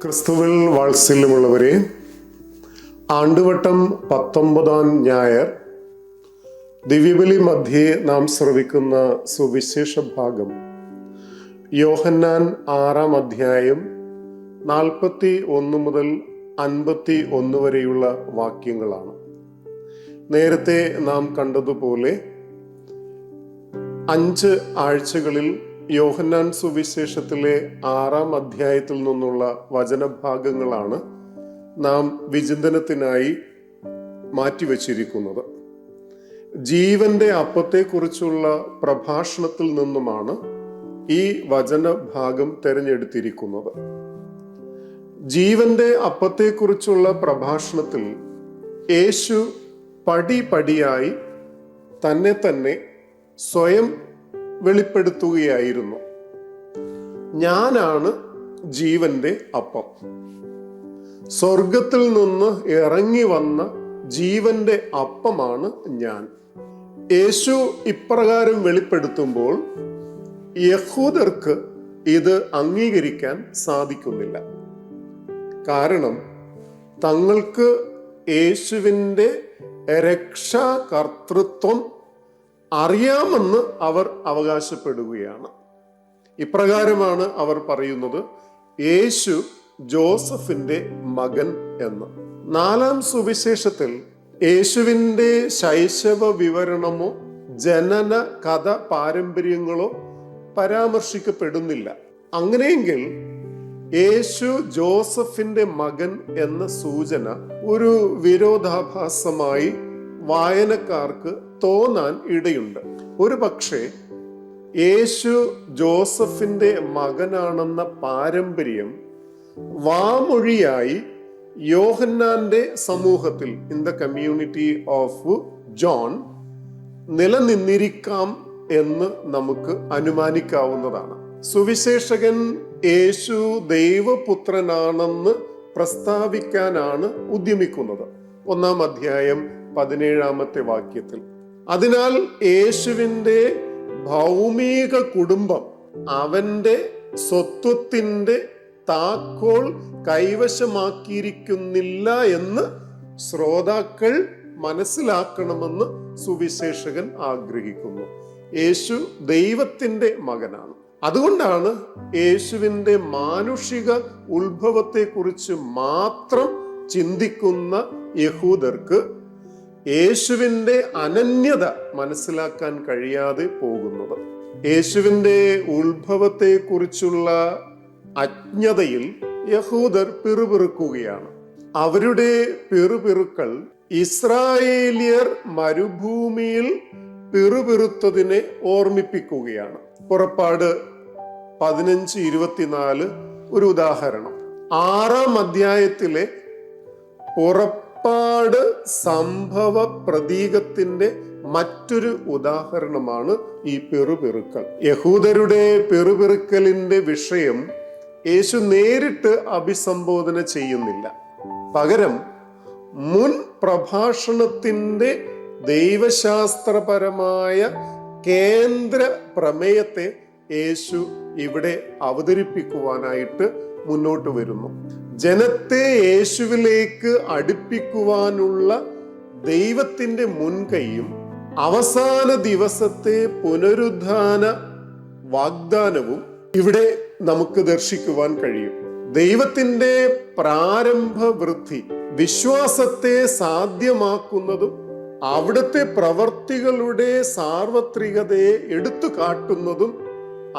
ക്രിസ്തുവിൽ വാത്സല്യമുള്ളവരെ, ആണ്ടുവട്ടം 19-ാം ഞായർ ദിവ്യബലി മധ്യേ നാം ശ്രവിക്കുന്ന സുവിശേഷ ഭാഗം യോഹന്നാൻ 6-ാം അധ്യായം 41 മുതൽ 51 വരെയുള്ള വാക്യങ്ങളാണ്. നേരത്തെ നാം കണ്ടതുപോലെ 5 ആഴ്ചകളിൽ യോഹന്നാൻ സുവിശേഷത്തിലെ 6-ാം അധ്യായത്തിൽ നിന്നുള്ള വചനഭാഗങ്ങളാണ് നാം വിചിന്തനത്തിനായി മാറ്റിവെച്ചിരിക്കുന്നത്. ജീവന്റെ അപ്പത്തെക്കുറിച്ചുള്ള പ്രഭാഷണത്തിൽ നിന്നുമാണ് ഈ വചനഭാഗം തിരഞ്ഞെടുത്തിരിക്കുന്നത്. ജീവന്റെ അപ്പത്തെക്കുറിച്ചുള്ള പ്രഭാഷണത്തിൽ യേശു പടിപടിയായി തന്നെ സ്വയം വെളിപ്പെടുത്തുകയായിരുന്നു. ഞാനാണ് ജീവന്റെ അപ്പം. സ്വർഗത്തിൽ നിന്ന് ഇറങ്ങി വന്ന ജീവന്റെ അപ്പമാണ് ഞാൻ. യേശു ഇപ്രകാരം വെളിപ്പെടുത്തുമ്പോൾ യഹൂദർക്ക് ഇത് അംഗീകരിക്കാൻ സാധിക്കുന്നില്ല. കാരണം തങ്ങൾക്ക് യേശുവിൻ്റെ രക്ഷാകർതൃത്വം അറിയാമെന്ന് അവർ അവകാശപ്പെടുകയാണ്. ഇപ്രകാരമാണ് അവർ പറയുന്നത്, യേശു ജോസഫിന്റെ മകൻ എന്ന്. 4-ാം സുവിശേഷത്തിൽ യേശുവിൻ്റെ ശൈശവ വിവരണമോ ജനന കഥ പാരമ്പര്യങ്ങളോ പരാമർശിക്കപ്പെടുന്നില്ല. അങ്ങനെയെങ്കിൽ യേശു ജോസഫിന്റെ മകൻ എന്ന സൂചന ഒരു വിരോധാഭാസമായി വായനക്കാർക്ക് തോന്നാൻ ഇടയുണ്ട്. ഒരു പക്ഷേ യേശു ജോസഫിന്റെ മകനാണെന്ന പാരമ്പര്യം വാമൊഴിയായി യോഹന്നാന്റെ സമൂഹത്തിൽ, in the community of John, നിലനിന്നിരിക്കാം എന്ന് നമുക്ക് അനുമാനിക്കാവുന്നതാണ്. സുവിശേഷകൻ യേശു ദൈവപുത്രനാണെന്ന് പ്രസ്താവിക്കാനാണ് ഉദ്യമിക്കുന്നത് 1-ാം അധ്യായം 17-ാമത്തെ വാക്യത്തിൽ. അതിനാൽ യേശുവിൻ്റെ ഭൗമിക കുടുംബം അവന്റെ സ്വത്വത്തിന്റെ താക്കോൽ കൈവശമാക്കിയിരിക്കുന്നില്ല എന്ന് ശ്രോതാക്കൾ മനസ്സിലാക്കണമെന്ന് സുവിശേഷകൻ ആഗ്രഹിക്കുന്നു. യേശു ദൈവത്തിന്റെ മകനാണ്. അതുകൊണ്ടാണ് യേശുവിൻ്റെ മാനുഷിക ഉത്ഭവത്തെക്കുറിച്ച് മാത്രം ചിന്തിക്കുന്ന യഹൂദർക്ക് യേശുവിൻ്റെ അനന്യത മനസ്സിലാക്കാൻ കഴിയാതെ പോകുന്നത്. യേശുവിൻ്റെ ഉത്ഭവത്തെക്കുറിച്ചുള്ള അജ്ഞതയിൽ യഹൂദർ പിറുപിറുക്കുകയാണ്. അവരുടെ പിറുപിറുക്കൾ ഇസ്രായേലിയർ മരുഭൂമിയിൽ പിറുപിറുത്തതിനെ ഓർമ്മിപ്പിക്കുകയാണ്. പുറപ്പാട് 15:24 ഒരു ഉദാഹരണം. 6-ാം അധ്യായത്തിലെ പുറപ്പാട് സംഭവ പ്രതീകത്തിന്റെ മറ്റൊരു ഉദാഹരണമാണ് ഈ പിറുപിറുക്കൽ. യഹൂദരുടെ പിറുപിറുക്കലിന്റെ വിഷയം യേശു നേരിട്ട് അഭിസംബോധന ചെയ്യുന്നില്ല. പകരം മുൻ പ്രഭാഷണത്തിന്റെ ദൈവശാസ്ത്രപരമായ കേന്ദ്ര പ്രമേയത്തെ യേശു ഇവിടെ അവതരിപ്പിക്കുവാനായിട്ട് മുന്നോട്ട് വരുന്നു. ജനത്തെ യേശുവിലേക്ക് അടുപ്പിക്കുവാനുള്ള ദൈവത്തിന്റെ മുൻകൈയും അവസാന ദിവസത്തെ പുനരുദ്ധാന വാഗ്ദാനവും ഇവിടെ നമുക്ക് ദർശിക്കുവാൻ കഴിയും. ദൈവത്തിന്റെ പ്രാരംഭ വൃദ്ധി വിശ്വാസത്തെ സാധ്യമാക്കുന്നതും അവിടുത്തെ പ്രവർത്തികളുടെ സാർവത്രികതയെ എടുത്തു കാട്ടുന്നതും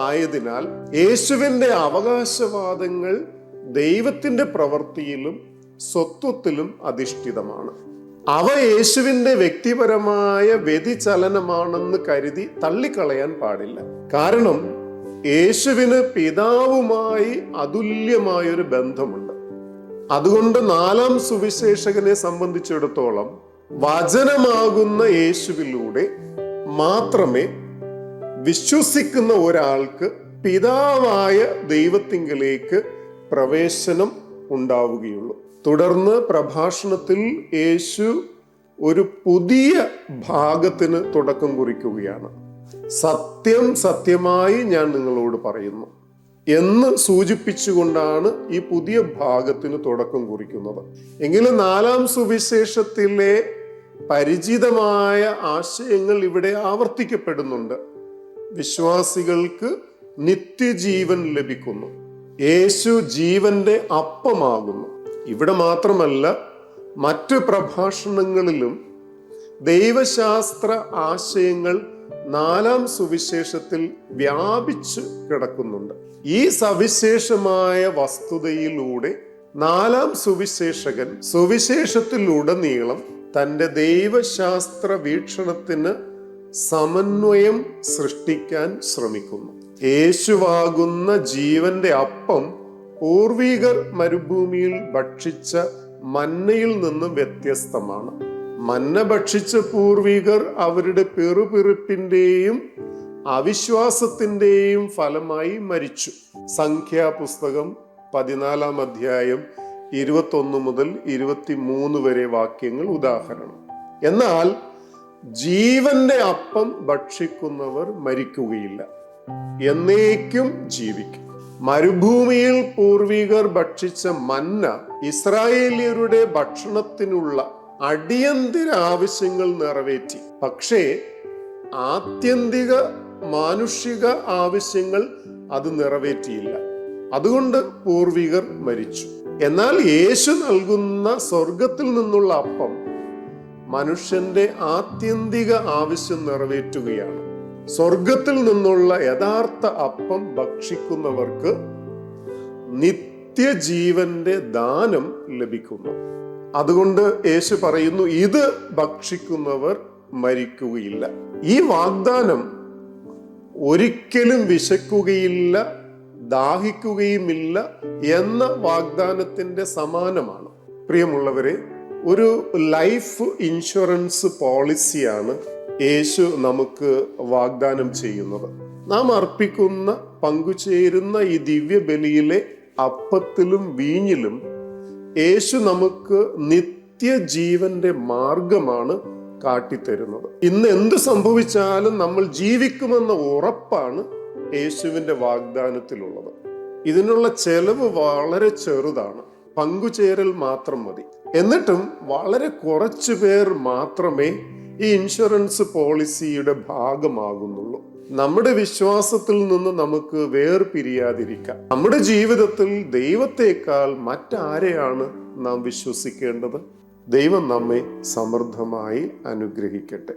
ആയതിനാൽ യേശുവിൻ്റെ അവകാശവാദങ്ങൾ ദൈവത്തിന്റെ പ്രവൃത്തിയിലും സ്വത്വത്തിലും അധിഷ്ഠിതമാണ്. അവ യേശുവിൻ്റെ വ്യക്തിപരമായ വ്യതിചലനമാണെന്ന് കരുതി തള്ളിക്കളയാൻ പാടില്ല. കാരണം യേശുവിന് പിതാവുമായി അതുല്യമായൊരു ബന്ധമുണ്ട്. അതുകൊണ്ട് 4-ാം സുവിശേഷകനെ സംബന്ധിച്ചിടത്തോളം വചനമാകുന്ന യേശുവിലൂടെ മാത്രമേ വിശ്വസിക്കുന്ന ഒരാൾക്ക് പിതാവായ ദൈവത്തിങ്കലേക്ക് പ്രവേശനം ഉണ്ടാവുകയുള്ളൂ. തുടർന്ന് പ്രഭാഷണത്തിൽ യേശു ഒരു പുതിയ ഭാഗത്തിന് തുടക്കം കുറിക്കുകയാണ്. സത്യം സത്യമായി ഞാൻ നിങ്ങളോട് പറയുന്നു, എന്ന് സൂചിപ്പിച്ചുകൊണ്ടാണ് ഈ പുതിയ ഭാഗത്തിന് തുടക്കം കുറിക്കുന്നത്. എങ്കിലും 4-ാം സുവിശേഷത്തിലെ പരിചിതമായ ആശയങ്ങൾ ഇവിടെ ആവർത്തിക്കപ്പെടുന്നുണ്ട്. വിശ്വാസികൾക്ക് നിത്യജീവൻ ലഭിക്കുന്നു. യേശു ജീവന്റെ അപ്പമാകുന്നു. ഇവിടെ മാത്രമല്ല, മറ്റു പ്രഭാഷണങ്ങളിലും ദൈവശാസ്ത്ര ആശയങ്ങൾ 4-ാം സുവിശേഷത്തിൽ വ്യാപിച്ചു കിടക്കുന്നുണ്ട്. ഈ സവിശേഷമായ വസ്തുതയിലൂടെ 4-ാം സുവിശേഷകൻ സുവിശേഷത്തിലുടനീളം തൻ്റെ ദൈവശാസ്ത്ര വീക്ഷണത്തിന് സമന്വയം സൃഷ്ടിക്കാൻ ശ്രമിക്കുന്നു. യേശുവാകുന്ന ജീവന്റെ അപ്പം പൂർവികർ മരുഭൂമിയിൽ ഭക്ഷിച്ച മന്നയിൽ നിന്ന് വ്യത്യസ്തമാണ്. മന്ന ഭക്ഷിച്ച പൂർവികർ അവരുടെ പെറുപെറുപ്പിന്റെയും അവിശ്വാസത്തിന്റെയും ഫലമായി മരിച്ചു. സംഖ്യാപുസ്തകം 14-ാം അധ്യായം 21 മുതൽ 23 വരെ വാക്യങ്ങൾ ഉദാഹരണം. എന്നാൽ ജീവന്റെ അപ്പം ഭക്ഷിക്കുന്നവർ മരിക്കുകയില്ല, എന്നേക്കും ജീവിക്കും. മരുഭൂമിയിൽ പൂർവികർ ഭക്ഷിച്ച മന്ന ഇസ്രായേലിയരുടെ ഭക്ഷണത്തിനുള്ള അടിയന്തര ആവശ്യങ്ങൾ നിറവേറ്റി. പക്ഷേ ആത്യന്തിക മാനുഷിക ആവശ്യങ്ങൾ അത് നിറവേറ്റിയില്ല. അതുകൊണ്ട് പൂർവികർ മരിച്ചു. എന്നാൽ യേശു നൽകുന്ന സ്വർഗത്തിൽ നിന്നുള്ള അപ്പം മനുഷ്യന്റെ ആത്യന്തിക ആവശ്യം നിറവേറ്റുകയാണ്. സ്വർഗത്തിൽ നിന്നുള്ള യഥാർത്ഥ അപ്പം ഭക്ഷിക്കുന്നവർക്ക് നിത്യജീവന്റെ ദാനം ലഭിക്കുന്നു. അതുകൊണ്ട് യേശു പറയുന്നു, ഇത് ഭക്ഷിക്കുന്നവർ മരിക്കുകയില്ല. ഈ വാഗ്ദാനം ഒരിക്കലും വിശക്കുകയില്ല, ദാഹിക്കുകയുമില്ല എന്ന വാഗ്ദാനത്തിന്റെ സമാനമാണ്. പ്രിയമുള്ളവരെ, ഒരു ലൈഫ് ഇൻഷുറൻസ് പോളിസിയാണ് യേശു നമുക്ക് വാഗ്ദാനം ചെയ്യുന്നത്. നാം അർപ്പിക്കുന്ന പങ്കുചേരുന്ന ഈ ദിവ്യബലിയിലെ അപ്പത്തിലും വീഞ്ഞിലും യേശു നമുക്ക് നിത്യജീവന്റെ മാർഗമാണ് കാട്ടിത്തരുന്നത്. ഇന്ന് എന്ത് സംഭവിച്ചാലും നമ്മൾ ജീവിക്കുമെന്ന ഉറപ്പാണ് യേശുവിന്റെ വാഗ്ദാനത്തിലുള്ളത്. ഇതിനുള്ള ചെലവ് വളരെ ചെറുതാണ്. പങ്കുചേരൽ മാത്രം മതി. എന്നിട്ടും വളരെ കുറച്ചു പേർ മാത്രമേ ഈ ഇൻഷുറൻസ് പോളിസിയുടെ ഭാഗമാകുന്നുള്ളൂ. നമ്മുടെ വിശ്വാസത്തിൽ നിന്ന് നമുക്ക് വേർപിരിയാതിരിക്കാം. നമ്മുടെ ജീവിതത്തിൽ ദൈവത്തെക്കാൾ മറ്റാരെയാണ് നാം വിശ്വസിക്കേണ്ടത്? ദൈവം നമ്മെ സമൃദ്ധമായി അനുഗ്രഹിക്കട്ടെ.